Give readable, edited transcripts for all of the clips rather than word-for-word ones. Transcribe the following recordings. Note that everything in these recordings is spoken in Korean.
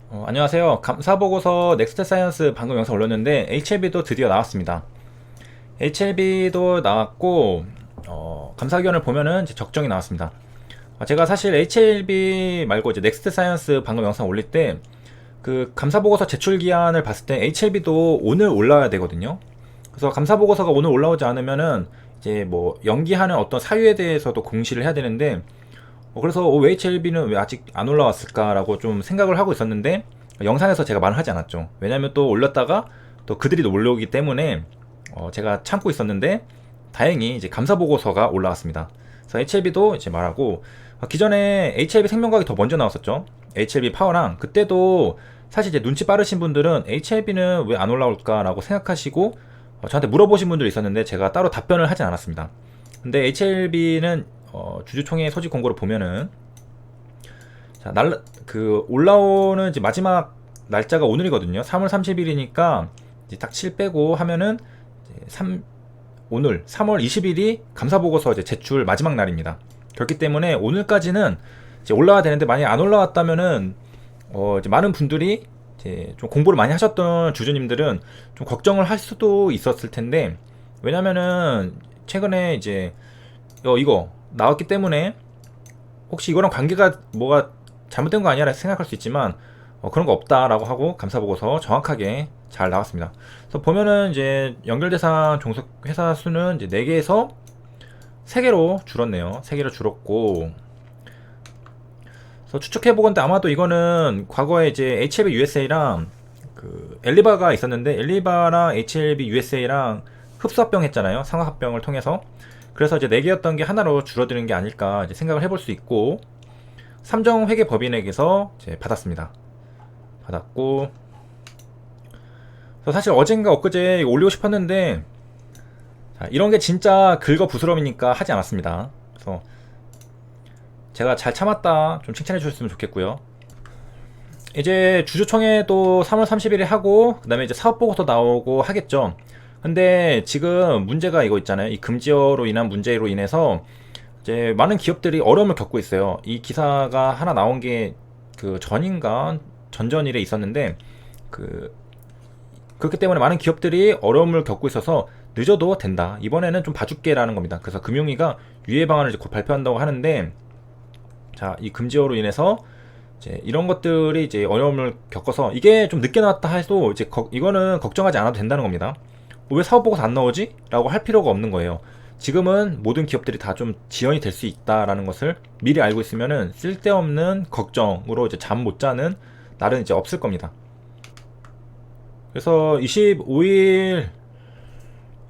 안녕하세요. 감사보고서 넥스트 사이언스 방금 영상 올렸는데 HLB도 드디어 나왔습니다. HLB도 나왔고 감사기원을 보면은 이제 적정이 나왔습니다. 제가 사실 HLB 말고 이제 넥스트 사이언스 방금 영상 올릴 때 그 감사보고서 제출 기한을 봤을 때 HLB도 오늘 올라와야 되거든요. 그래서 감사보고서가 오늘 올라오지 않으면은 이제 뭐 연기하는 어떤 사유에 대해서도 공시를 해야 되는데 그래서 왜 HLB는 왜 아직 안 올라왔을까라고 좀 생각을 하고 있었는데 영상에서 제가 말을 하지 않았죠. 왜냐면 또 올렸다가 또 그들이 올라오기 때문에 제가 참고 있었는데 다행히 이제 감사 보고서가 올라왔습니다. 그래서 HLB도 이제 말하고 기존에 HLB 생명과학이 더 먼저 나왔었죠. HLB 파워랑 그때도 사실 이제 눈치 빠르신 분들은 HLB는 왜 안 올라올까라고 생각하시고 저한테 물어보신 분들이 있었는데 제가 따로 답변을 하진 않았습니다. 근데 HLB는 주주총회 소집 공고를 보면은 자, 올라오는 이제 마지막 날짜가 오늘이거든요. 3월 30일이니까 이제 딱 7 빼고 하면은 이제 오늘 3월 20일이 감사보고서 이제 제출 마지막 날입니다. 그렇기 때문에 오늘까지는 이제 올라와야 되는데 만약 안 올라왔다면은 이제 많은 분들이 이제 좀 공부를 많이 하셨던 주주님들은 좀 걱정을 할 수도 있었을 텐데 왜냐면은 최근에 이제 이거 나왔기 때문에 혹시 이거랑 관계가 뭐가 잘못된 거 아니야? 생각할 수 있지만 그런 거 없다라고 하고 감사보고서 정확하게 잘 나왔습니다. 그래서 보면은 이제 연결 대상 종속 회사 수는 이제 4개에서 3개로 줄었네요. 3개로 줄었고 그래서 추측해보건데 아마도 이거는 과거에 이제 HLB USA랑 그 엘리바가 있었는데 엘리바랑 HLB USA랑 흡수합병 했잖아요. 상호합병을 통해서. 그래서 이제 4개였던 게 하나로 줄어드는 게 아닐까 이제 생각을 해볼 수 있고 삼정회계법인에게서 이제 받았습니다. 받았고 사실 어젠가 엊그제 올리고 싶었는데 이런 게 진짜 긁어 부스럼이니까 하지 않았습니다. 그래서 제가 잘 참았다 좀 칭찬해 주셨으면 좋겠고요. 이제 주주총회도 3월 30일에 하고 그 다음에 이제 사업보고서 나오고 하겠죠. 근데 지금 문제가 이거 있잖아요. 이 금지어로 인한 문제로 인해서 이제 많은 기업들이 어려움을 겪고 있어요. 이 기사가 하나 나온 게 그 전인가 전전일에 있었는데 그렇기 때문에 많은 기업들이 어려움을 겪고 있어서 늦어도 된다. 이번에는 좀 봐줄게라는 겁니다. 그래서 금융위가 유예 방안을 이제 곧 발표한다고 하는데 자, 이 금지어로 인해서 이제 이런 것들이 이제 어려움을 겪어서 이게 좀 늦게 나왔다 해도 이제 이거는 걱정하지 않아도 된다는 겁니다. 왜 사업 보고서 안 나오지? 라고 할 필요가 없는 거예요. 지금은 모든 기업들이 다 좀 지연이 될 수 있다라는 것을 미리 알고 있으면은 쓸데없는 걱정으로 이제 잠 못 자는 날은 이제 없을 겁니다. 그래서 25일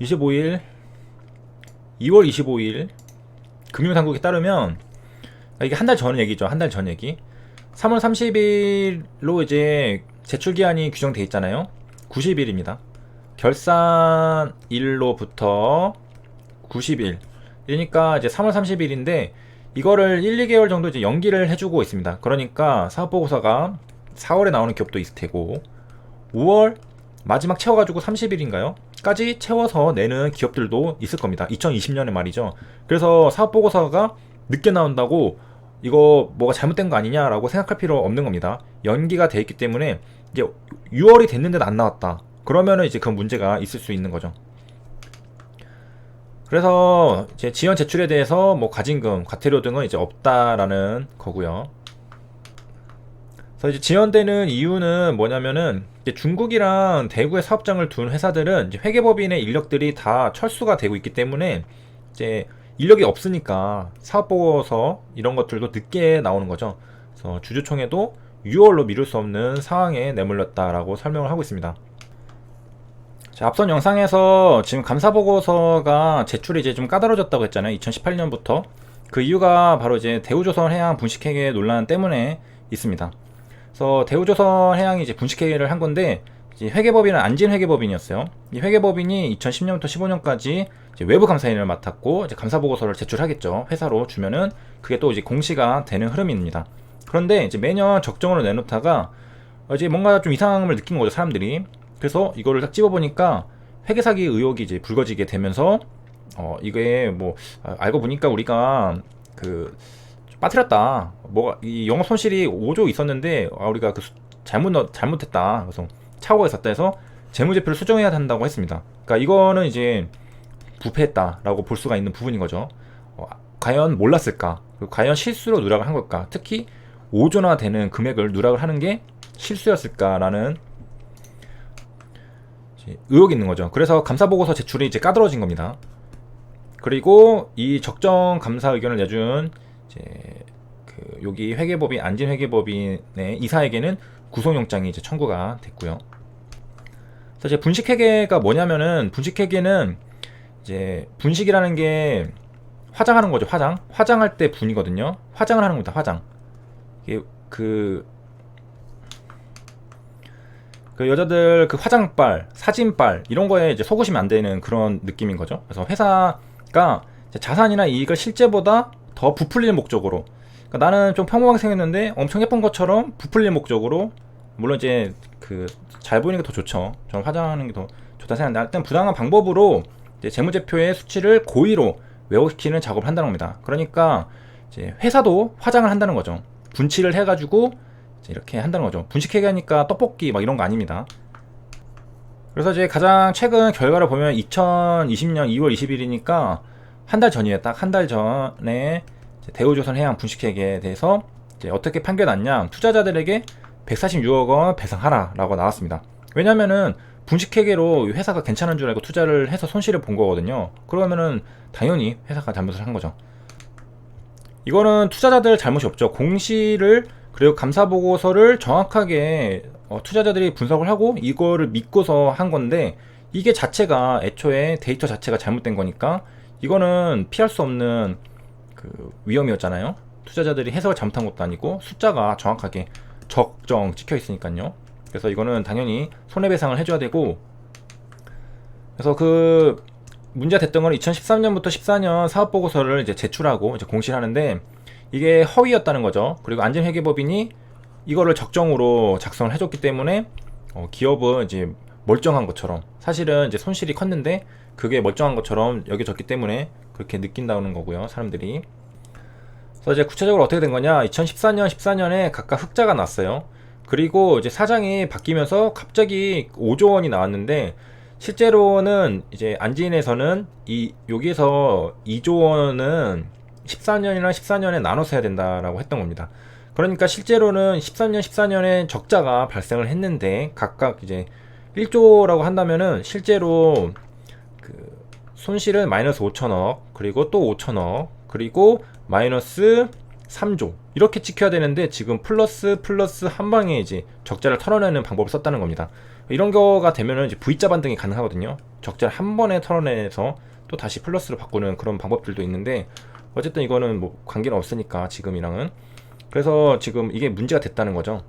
2월 25일 금융당국에 따르면 이게 한 달 전 얘기죠. 한 달 전 얘기. 3월 30일로 이제 제출기한이 규정돼 있잖아요. 90일입니다. 결산일로부터 90일. 그러니까 이제 3월 30일인데 이거를 1, 2개월 정도 이제 연기를 해주고 있습니다. 그러니까 사업보고서가 4월에 나오는 기업도 있을 테고 5월 마지막 채워가지고 30일인가요? 까지 채워서 내는 기업들도 있을 겁니다. 2020년에 말이죠. 그래서 사업보고서가 늦게 나온다고 이거 뭐가 잘못된 거 아니냐라고 생각할 필요 없는 겁니다. 연기가 돼 있기 때문에 이제 6월이 됐는데도 안 나왔다. 그러면은 이제 그 문제가 있을 수 있는 거죠. 그래서 이제 지연 제출에 대해서 뭐 가진금, 과태료 등은 이제 없다라는 거고요. 그래서 이제 지연되는 이유는 뭐냐면은 이제 중국이랑 대구에 사업장을 둔 회사들은 이제 회계법인의 인력들이 다 철수가 되고 있기 때문에 이제 인력이 없으니까 사업보고서 이런 것들도 늦게 나오는 거죠. 그래서 주주총회도 6월로 미룰 수 없는 상황에 내몰렸다라고 설명을 하고 있습니다. 자, 앞선 영상에서 지금 감사보고서가 제출이 이제 좀 까다로워졌다고 했잖아요. 2018년부터. 그 이유가 바로 이제 대우조선해양 분식회계 논란 때문에 있습니다. 그래서 대우조선해양이 이제 분식회계를 한 건데 이제 회계법인은 안진회계법인이었어요. 이 회계법인이 2010년부터 15년까지 외부 감사인을 맡았고 이제 감사보고서를 제출하겠죠. 회사로 주면은 그게 또 이제 공시가 되는 흐름입니다. 그런데 이제 매년 적정으로 내놓다가 이제 뭔가 좀 이상함을 느낀 거죠, 사람들이. 그래서 이거를 딱 집어보니까 회계사기 의혹이 이제 불거지게 되면서 이게 뭐 알고 보니까 우리가 그 빠뜨렸다. 뭐가 이 영업 손실이 5조 있었는데 우리가 그 잘못했다. 그래서 착오가 있었다 해서 재무제표를 수정해야 한다고 했습니다. 그러니까 이거는 이제 부패했다라고 볼 수가 있는 부분인 거죠. 과연 몰랐을까? 과연 실수로 누락을 한 걸까? 특히 5조나 되는 금액을 누락을 하는 게 실수였을까라는 의혹이 있는 거죠. 그래서 감사보고서 제출이 이제 까다로워진 겁니다. 그리고 이 적정 감사 의견을 내준 이제 여기 회계법인 안진 회계법인의 이사에게는 구속영장이 이제 청구가 됐고요. 그래서 이제 분식회계가 뭐냐면은 분식회계는 이제 분식이라는 게 화장하는 거죠. 화장할 때 분이거든요. 화장을 하는 겁니다. 화장. 이게 그 여자들 그 화장빨, 사진빨 이런 거에 이제 속으시면 안 되는 그런 느낌인 거죠. 그래서 회사가 자산이나 이익을 실제보다 더 부풀리는 목적으로, 그러니까 나는 좀 평범하게 생겼는데 엄청 예쁜 것처럼 부풀리는 목적으로, 물론 이제 그 잘 보이는 게 더 좋죠. 저는 화장하는 게 더 좋다 생각하는데, 일단 부당한 방법으로 이제 재무제표의 수치를 고의로 왜곡시키는 작업을 한다는 겁니다. 그러니까 이제 회사도 화장을 한다는 거죠. 분칠을 해가지고 이렇게 한다는 거죠. 분식회계 하니까 떡볶이 막 이런 거 아닙니다. 그래서 이제 가장 최근 결과를 보면 2020년 2월 20일이니까 한 달 전이에요. 딱 한 달 전에 대우조선해양 분식회계에 대해서 이제 어떻게 판결났냐, 투자자들에게 146억 원 배상하라 라고 나왔습니다. 왜냐면은 분식회계로 회사가 괜찮은 줄 알고 투자를 해서 손실을 본 거거든요. 그러면은 당연히 회사가 잘못을 한 거죠. 이거는 투자자들 잘못이 없죠. 공시를 그리고 감사보고서를 정확하게 투자자들이 분석을 하고 이거를 믿고서 한 건데, 이게 자체가 애초에 데이터 자체가 잘못된 거니까 이거는 피할 수 없는 그 위험이었잖아요. 투자자들이 해석을 잘못한 것도 아니고 숫자가 정확하게 적정 찍혀 있으니까요. 그래서 이거는 당연히 손해배상을 해줘야 되고, 그래서 그 문제가 됐던 건 2013년부터 14년 사업보고서를 이제 제출하고 이제 공시를 하는데 이게 허위였다는 거죠. 그리고 안전회계법인이 이거를 적정으로 작성을 해줬기 때문에 기업은 이제 멀쩡한 것처럼, 사실은 이제 손실이 컸는데 그게 멀쩡한 것처럼 여겨졌기 때문에 그렇게 느낀다는 거고요, 사람들이. 그래서 이제 구체적으로 어떻게 된 거냐, 2014년, 14년에 각각 흑자가 났어요. 그리고 이제 사장이 바뀌면서 갑자기 5조 원이 나왔는데, 실제로는 이제 안진에서는 여기에서 2조 원은 14년이나 14년에 나눠서 해야 된다라고 했던 겁니다. 그러니까 실제로는 13년, 14년에 적자가 발생을 했는데 각각 이제 1조라고 한다면은 실제로 그 손실은 마이너스 5천억, 그리고 또 5천억, 그리고 마이너스 3조 이렇게 찍혀야 되는데 지금 플러스 한 방에 이제 적자를 털어내는 방법을 썼다는 겁니다. 이런 거가 되면은 이제 V자 반등이 가능하거든요. 적자를 한 번에 털어내서 또 다시 플러스로 바꾸는 그런 방법들도 있는데, 어쨌든 이거는 뭐 관계는 없으니까 지금이랑은. 그래서 지금 이게 문제가 됐다는 거죠.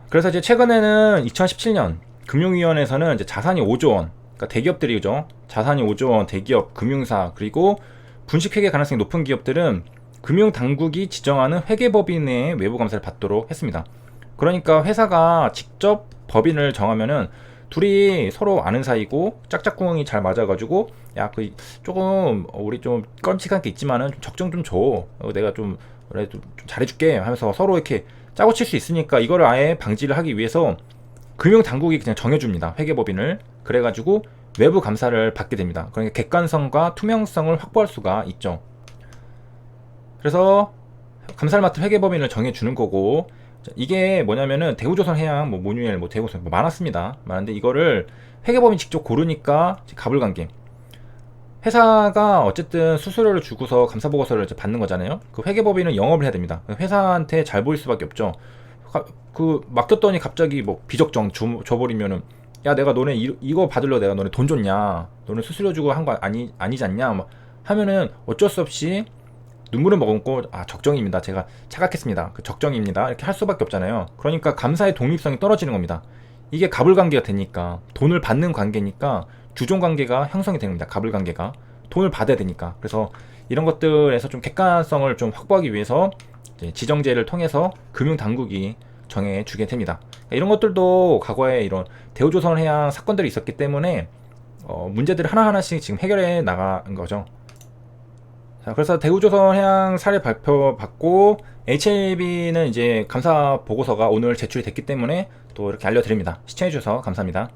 그래서 이제 최근에는 2017년 금융위원회에서는 이제 자산이 5조 원, 그러니까 대기업들이죠. 자산이 5조 원 대기업, 금융사, 그리고 분식회계 가능성이 높은 기업들은 금융당국이 지정하는 회계법인의 외부감사를 받도록 했습니다. 그러니까 회사가 직접 법인을 정하면은 둘이 서로 아는 사이고 짝짝꿍이 잘 맞아가지고, 야, 그 조금 우리 좀 껄찍한 게 있지만은 좀 적정 좀 줘, 내가 좀 그래 좀 잘해줄게 하면서 서로 이렇게 짜고 칠 수 있으니까 이거를 아예 방지를 하기 위해서 금융당국이 그냥 정해줍니다, 회계법인을. 그래가지고 외부 감사를 받게 됩니다. 그러니까 객관성과 투명성을 확보할 수가 있죠. 그래서 감사를 맡은 회계법인을 정해주는 거고, 이게 뭐냐면은 대우조선해양, 뭐 모뉴엘, 뭐 대우조선 뭐 많았습니다. 많은데 이거를 회계법인 직접 고르니까 가불관계. 회사가 어쨌든 수수료를 주고서 감사보고서를 이제 받는 거잖아요. 그 회계법인은 영업을 해야 됩니다. 회사한테 잘 보일 수밖에 없죠. 그 맡겼더니 갑자기 뭐 비적정 줘버리면은, 야, 내가 너네 이거 받으려 내가 너네 돈 줬냐, 너네 수수료 주고 한 거 아니지 않냐 뭐 하면은 어쩔 수 없이 눈물을 머금고, 아, 적정입니다, 제가 착각했습니다, 그 적정입니다, 이렇게 할 수밖에 없잖아요. 그러니까 감사의 독립성이 떨어지는 겁니다. 이게 가불관계가 되니까, 돈을 받는 관계니까 주종관계가 형성이 되는 겁니다. 가불관계가 돈을 받아야 되니까. 그래서 이런 것들에서 좀 객관성을 좀 확보하기 위해서 이제 지정제를 통해서 금융당국이 정해주게 됩니다. 이런 것들도 과거에 이런 대우조선해양 사건들이 있었기 때문에 문제들을 하나하나씩 지금 해결해 나간 거죠. 자, 그래서 대우조선해양 사례 발표 받고 HLB는 이제 감사 보고서가 오늘 제출이 됐기 때문에 또 이렇게 알려드립니다. 시청해주셔서 감사합니다.